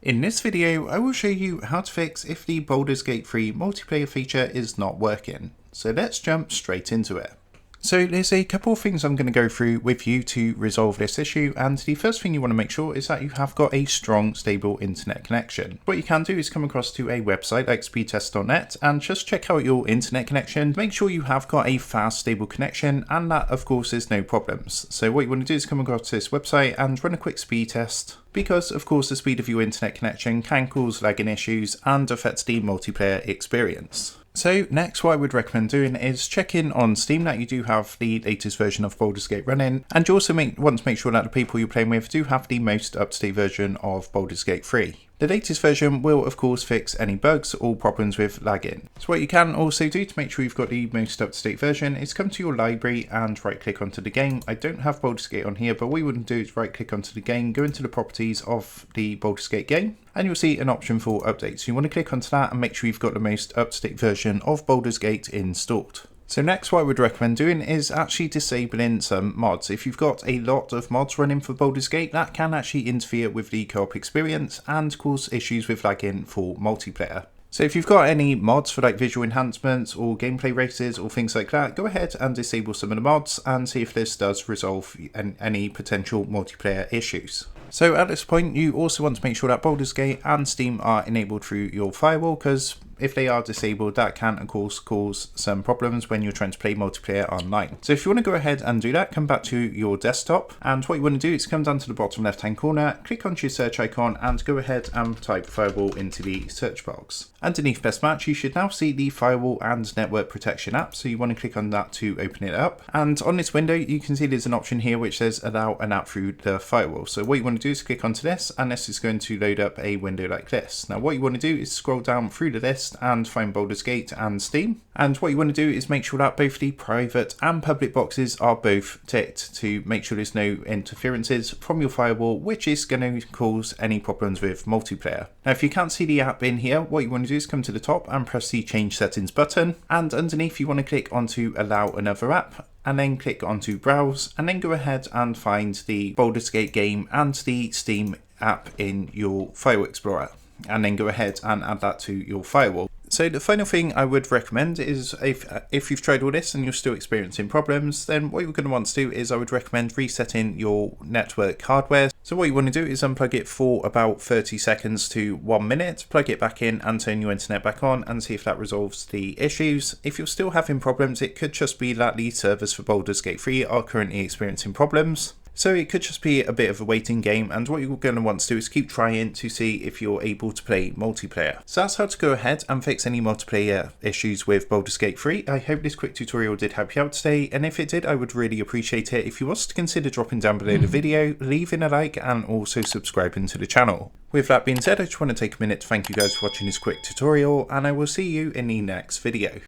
In this video, I will show you how to fix if the Baldur's Gate 3 multiplayer feature is not working. So let's jump straight into it. So there's a couple of things I'm going to go through with you to resolve this issue, and the first thing you want to make sure is that you have got a strong, stable internet connection. What you can do is come across to a website like speedtest.net and just check out your internet connection. Make sure you have got a fast, stable connection, and that of course is no problems. So what you want to do is come across to this website and run a quick speed test, because of course the speed of your internet connection can cause lagging issues and affect the multiplayer experience. So next, what I would recommend doing is check in on Steam that you do have the latest version of Baldur's Gate running, and you also want to make sure that the people you're playing with do have the most up-to-date version of Baldur's Gate 3. The latest version will of course fix any bugs or problems with lagging. So what you can also do to make sure you've got the most up-to-date version is come to your library and right click onto the game. I don't have Baldur's Gate on here, but what you want to do is right click onto the game, go into the properties of the Baldur's Gate game, and you'll see an option for updates. So you want to click onto that and make sure you've got the most up-to-date version of Baldur's Gate installed. So next, what I would recommend doing is actually disabling some mods. If you've got a lot of mods running for Baldur's Gate, that can actually interfere with the co-op experience and cause issues with lagging for multiplayer. So if you've got any mods for like visual enhancements or gameplay races or things like that, go ahead and disable some of the mods and see if this does resolve any potential multiplayer issues. So at this point, you also want to make sure that Baldur's Gate and Steam are enabled through your firewall, because if they are disabled, that can of course cause some problems when you're trying to play multiplayer online. So if you want to go ahead and do that, come back to your desktop, and what you want to do is come down to the bottom left hand corner, click onto your search icon and go ahead and type firewall into the search box. Underneath best match, you should now see the firewall and network protection app, so you want to click on that to open it up. And on this window you can see there's an option here which says allow an app through the firewall. So what you want to do is click onto this, and this is going to load up a window like this. Now what you want to do is scroll down through the list and find Baldur's Gate and Steam, and what you want to do is make sure that both the private and public boxes are both ticked to make sure there's no interferences from your firewall, which is going to cause any problems with multiplayer. Now if you can't see the app in here, what you want to do is come to the top and press the change settings button, and underneath you want to click onto allow another app, and then click onto browse, and then go ahead and find the Baldur's Gate game and the Steam app in your file explorer, and then go ahead and add that to your firewall. So the final thing I would recommend is if you've tried all this and you're still experiencing problems, then what you're going to want to do is I would recommend resetting your network hardware. So what you want to do is unplug it for about 30 seconds to 1 minute, plug it back in and turn your internet back on and see if that resolves the issues. If you're still having problems, it could just be that the servers for Baldur's Gate 3 are currently experiencing problems. So it could just be a bit of a waiting game, and what you're going to want to do is keep trying to see if you're able to play multiplayer. So that's how to go ahead and fix any multiplayer issues with Baldur's Gate 3. I hope this quick tutorial did help you out today, and if it did, I would really appreciate it if you was to consider dropping down below the video, leaving a like and also subscribing to the channel. With that being said, I just want to take a minute to thank you guys for watching this quick tutorial, and I will see you in the next video.